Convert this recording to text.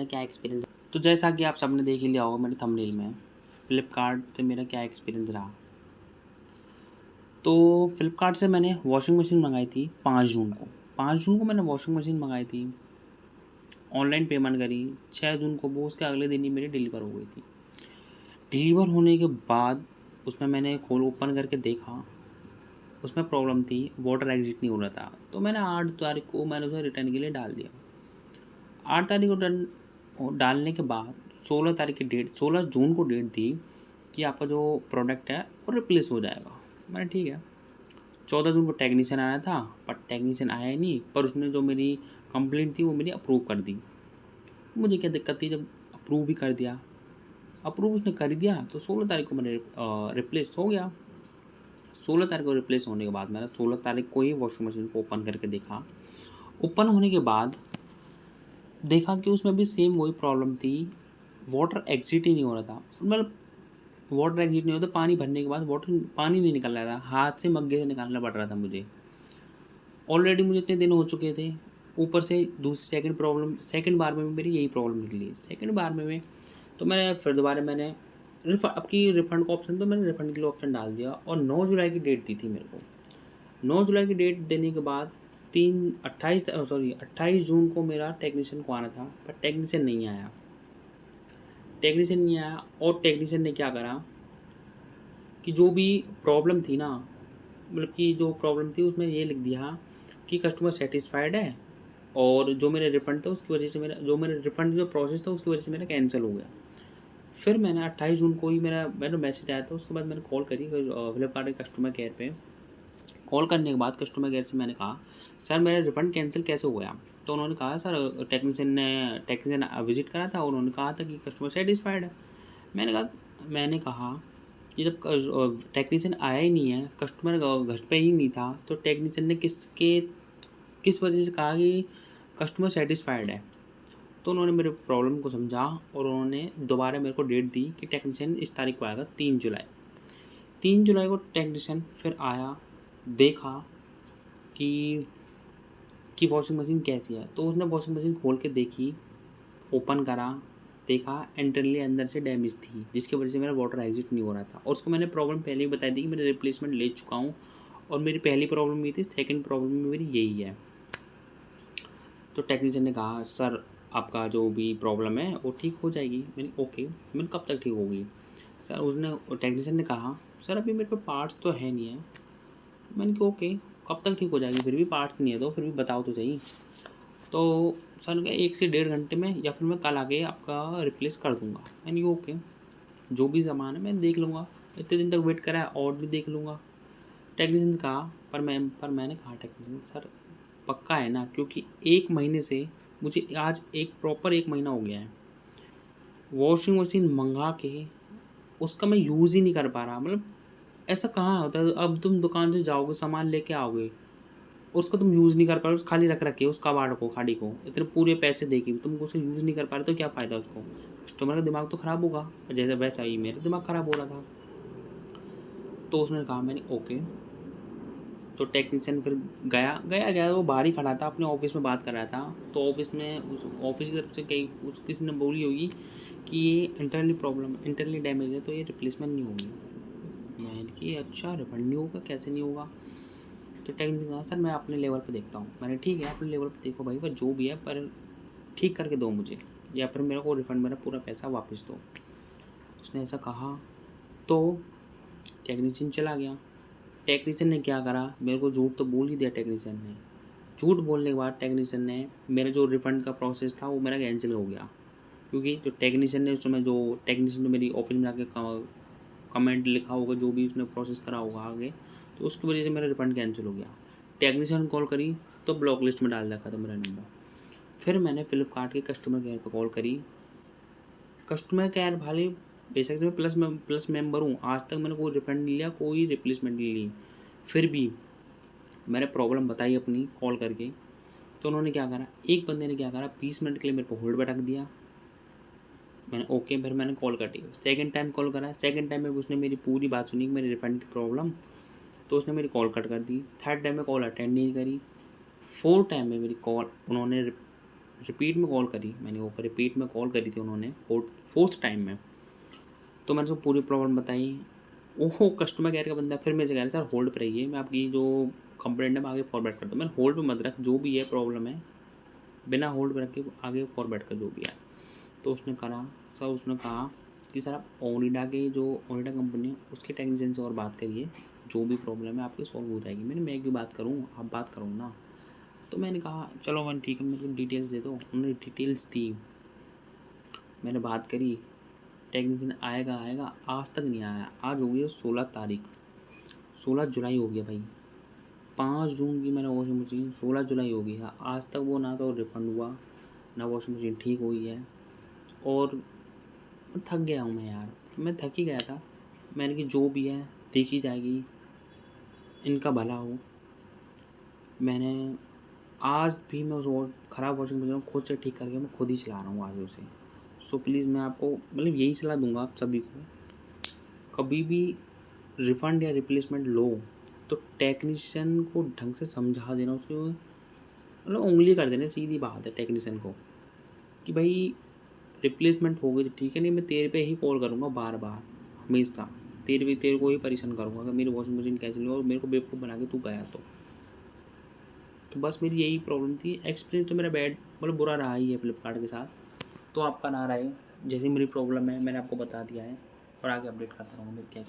मेरा क्या एक्सपीरियंस। तो जैसा कि आप सबने देख ही लिया होगा मेरे थंबनेल में, फ़्लिपकार्ट से मेरा क्या एक्सपीरियंस रहा। तो फ़्लिपकार्ट से मैंने वॉशिंग मशीन मंगाई थी 5 जून को। 5 जून को मैंने वॉशिंग मशीन मंगाई थी, ऑनलाइन पेमेंट करी। 6 जून को वो उसके अगले दिन ही मेरी डिलीवर हो गई थी। डिलीवर होने के बाद उसमें मैंने ओपन करके देखा, उसमें प्रॉब्लम थी, वाटर एग्जिट नहीं हो रहा था। तो मैंने 8 तारीख को मैंने उसे रिटर्न के लिए डाल दिया। 8 तारीख को डालने के बाद 16 तारीख की डेट, 16 जून को डेट दी कि आपका जो प्रोडक्ट है वो रिप्लेस हो जाएगा। मैंने ठीक है। 14 जून को टेक्नीशियन आया था, पर टेक्नीशियन आया ही नहीं, पर उसने जो मेरी कंप्लेंट थी वो मेरी अप्रूव कर दी। मुझे क्या दिक्कत थी, जब अप्रूव भी कर दिया, अप्रूव उसने कर दिया, तो 16 तारीख को मैंने रिप्लेस हो गया। 16 तारीख को रिप्लेस होने के बाद मैंने 16 तारीख को ही वॉशिंग मशीन को ओपन करके देखा। ओपन होने के बाद देखा कि उसमें भी सेम वही प्रॉब्लम थी, वाटर एग्जिट ही नहीं हो रहा था। मतलब वाटर एग्जिट नहीं होता, पानी भरने के बाद पानी नहीं निकल रहा था, हाथ से मग्गे से निकालना पड़ रहा था मुझे। ऑलरेडी मुझे इतने दिन हो चुके थे, ऊपर से दूसरी सेकंड बार में भी मेरी यही प्रॉब्लम निकली। सेकंड बार में तो मैंने फिर दोबारा मैंने रिफ़ंड का ऑप्शन, तो मैंने रिफ़ंड के लिए ऑप्शन डाल दिया और 9 जुलाई की डेट दी थी मेरे को। 9 जुलाई की डेट देने के बाद 28 जून को मेरा टेक्नीशियन को आना था, पर टेक्नीशियन नहीं आया। और टेक्नीशियन ने क्या करा कि जो भी प्रॉब्लम थी ना, मतलब कि जो प्रॉब्लम थी उसमें ये लिख दिया कि कस्टमर सेटिस्फाइड है, और जो मेरा रिफ़ंड था उसकी वजह से मेरा रिफ़ंड जो प्रोसेस था उसकी वजह से मेरा कैंसिल हो गया। फिर मैंने 28 जून को ही मेरा मैसेज आया था, उसके बाद मैंने कॉल करी फ्लिपकार्ट के कस्टमर केयर पे। कॉल करने के बाद कस्टमर केयर से मैंने कहा, सर मेरा रिफ़ंड कैंसिल कैसे हो गया? तो उन्होंने कहा, सर टेक्नीशियन विज़िट करा था और उन्होंने कहा था कि कस्टमर सेटिस्फाइड है। मैंने कहा कि जब टेक्नीशियन आया ही नहीं है, कस्टमर घर पे ही नहीं था, तो टेक्नीशियन ने किस वजह से कहा कि कस्टमर सेटिस्फाइड है? तो उन्होंने मेरे प्रॉब्लम को समझा और उन्होंने दोबारा मेरे को डेट दी कि टेक्नीशियन इस तारीख को आएगा, 3 जुलाई। 3 जुलाई को टेक्नीशियन फिर आया, देखा कि वॉशिंग मशीन कैसी है। तो उसने वॉशिंग मशीन खोल के देखी, ओपन करा, देखा इंटरनली अंदर से डैमेज थी, जिसकी वजह से मेरा वाटर एग्जिट नहीं हो रहा था। और उसको मैंने प्रॉब्लम पहले ही बताई थी कि मैंने रिप्लेसमेंट ले चुका हूँ, और मेरी पहली प्रॉब्लम ये थी, सेकंड प्रॉब्लम मेरी यही है। तो टेक्नीशियन ने कहा, सर आपका जो भी प्रॉब्लम है वो ठीक हो जाएगी। मैंने ओके, मैंने कब तक ठीक होगी? टेक्नीशियन ने कहा, सर अभी मेरे पे पार्ट्स तो है नहीं है। मैंने कहा ओके, कब तक ठीक हो जाएगी? फिर भी पार्ट्स नहीं है तो फिर भी बताओ तो सही। तो सर ने कहा 1 से 1.5 घंटे में, या फिर मैं कल आके आपका रिप्लेस कर दूँगा। मैंने कहा ओके, जो भी सामान है मैं देख लूँगा, इतने दिन तक वेट करा है और भी देख लूँगा। टेक्नीशियन ने कहा, मैंने कहा टेक्नीशियन सर पक्का है ना? क्योंकि 1 महीने से मुझे आज एक प्रॉपर 1 महीना हो गया है वॉशिंग मशीन मंगा के, उसका मैं यूज़ ही नहीं कर पा रहा। मतलब ऐसा कहाँ होता है? अब तुम दुकान से जाओगे, सामान लेके आओगे, उसको तुम यूज़ नहीं कर पा रहे, उस खाली रख रखे उस कबाड़ को, खाड़ी को, इतने पूरे पैसे दे के भी तुम उसको यूज़ नहीं कर पा रहे, तो क्या फ़ायदा उसको? कस्टमर का दिमाग तो ख़राब होगा, जैसे वैसा ही मेरा दिमाग ख़राब हो रहा था। तो उसने कहा, मैंने ओके। तो टेक्नीशियन फिर गया, वो बाहर ही खड़ा था, अपने ऑफिस में बात कर रहा था। तो ऑफिस की तरफ से किसी ने बोली होगी कि ये इंटरनली डैमेज है, तो ये रिप्लेसमेंट नहीं होगी। मैंने कि अच्छा, रिफंड नहीं होगा? कैसे नहीं होगा? तो टेक्नीशियन कहा, सर मैं अपने लेवल पे देखता हूँ। मैंने ठीक है, अपने लेवल पे देखो भाई, पर जो भी है पर ठीक करके दो मुझे, या फिर मेरे को रिफ़ंड, मेरा पूरा पैसा वापस दो। उसने ऐसा कहा तो टेक्नीशियन चला गया। टेक्नीशियन ने क्या करा, मेरे को झूठ तो बोल ही दिया टेक्नीशियन ने। झूठ बोलने के बाद टेक्नीशियन ने मेरा जो रिफ़ंड का प्रोसेस था वो मेरा कैंसिल हो गया, क्योंकि जो टेक्नीशियन ने उस समय मेरी ऑफिस में जाके कमेंट लिखा होगा, जो भी उसने प्रोसेस करा होगा आगे, तो उसकी वजह से मेरा रिफ़ंड कैंसिल हो गया। टेक्नीशियन कॉल करी तो ब्लॉक लिस्ट में डाल रखा था मेरा नंबर। फिर मैंने फ्लिपकार्ट के कस्टमर केयर पर कॉल करी। कस्टमर केयर वाले, बेशक से मैं प्लस मेंबर हूँ, आज तक मैंने कोई रिफ़ंड नहीं लिया, कोई रिप्लेसमेंट नहीं ली। फिर भी मैंने प्रॉब्लम बताई अपनी कॉल करके, तो उन्होंने क्या करा, एक बंदे ने क्या करा, 20 मिनट के लिए मेरे को होल्ड पे रख दिया। मैंने ओके, फिर मैंने कॉल काटी। सेकंड टाइम कॉल करा, सेकंड टाइम में उसने मेरी पूरी बात सुनी, मेरे रिफ़ंड की प्रॉब्लम, तो उसने मेरी कॉल कट कर दी। थर्ड टाइम में कॉल अटेंड नहीं करी। फोर्थ टाइम में मेरी कॉल उन्होंने रिपीट में कॉल करी मैंने, वो रिपीट में कॉल करी थी उन्होंने फोर्थ टाइम में। तो मैंने उसको पूरी प्रॉब्लम बताई। वो कस्टमर केयर का बंदा फिर मेरे से कह रहा है सर होल्ड पे रहिए, मैं आपकी जो कंप्लेंट है मैं आगे फॉरवर्ड करता हूँ। मैंने होल्ड पे मत रख, जो भी है प्रॉब्लम है बिना होल्ड पे रख के आगे फॉरवर्ड कर जो भी है। तो उसने करा सर, उसने कहा कि सर आप ओनिडा के जो ओनिडा कंपनी है उसके टेक्नीशियन से और बात करिए, जो भी प्रॉब्लम है आपकी सॉल्व हो जाएगी। मैं क्यों बात करूँ, आप बात करो ना। तो मैंने कहा चलो मैंने ठीक है, मेरे को डिटेल्स दे दो। उन्होंने डिटेल्स दी, मैंने बात करी, टेक्नीशियन आएगा आएगा, आज तक नहीं आया। आज हो गई है 16 तारीख, 16 जुलाई हो गया भाई। 5 जून की मैंने वॉशिंग मशीन, 16 जुलाई हो गई है, आज तक वो ना तो रिफंड हुआ ना वॉशिंग मशीन ठीक हुई है। और थक गया हूँ मैं यार, मैं थक ही गया था। मैंने कि जो भी है देखी जाएगी, इनका भला हो। मैंने आज भी मैं उस ख़राब वॉशिंग मशीन को खुद से ठीक करके मैं खुद ही चला रहा हूँ आज उसे। सो प्लीज़ मैं आपको मतलब यही सलाह दूंगा आप सभी को, कभी भी रिफ़ंड या रिप्लेसमेंट लो तो टेक्नीशियन को ढंग से समझा देना, उसको मतलब उंगली कर देना, सीधी बात है टेक्नीशियन को कि भाई रिप्लेसमेंट हो गई तो ठीक है, नहीं मैं तेरे पे ही कॉल करूँगा बार बार, हमेशा तेरे को ही परेशान करूँगा अगर मेरी वॉशिंग मशीन कैंसिल हो और मेरे को बेवकूफ़ बना के तू गया तो बस मेरी यही प्रॉब्लम थी। एक्सपीरियंस तो मेरा बैड मतलब बुरा रहा ही है फ्लिपकार्ट के साथ, तो आपका ना रहे। जैसी मेरी प्रॉब्लम है मैंने आपको बता दिया है और आगे अपडेट करता रहूँगा मेरी क्या क्या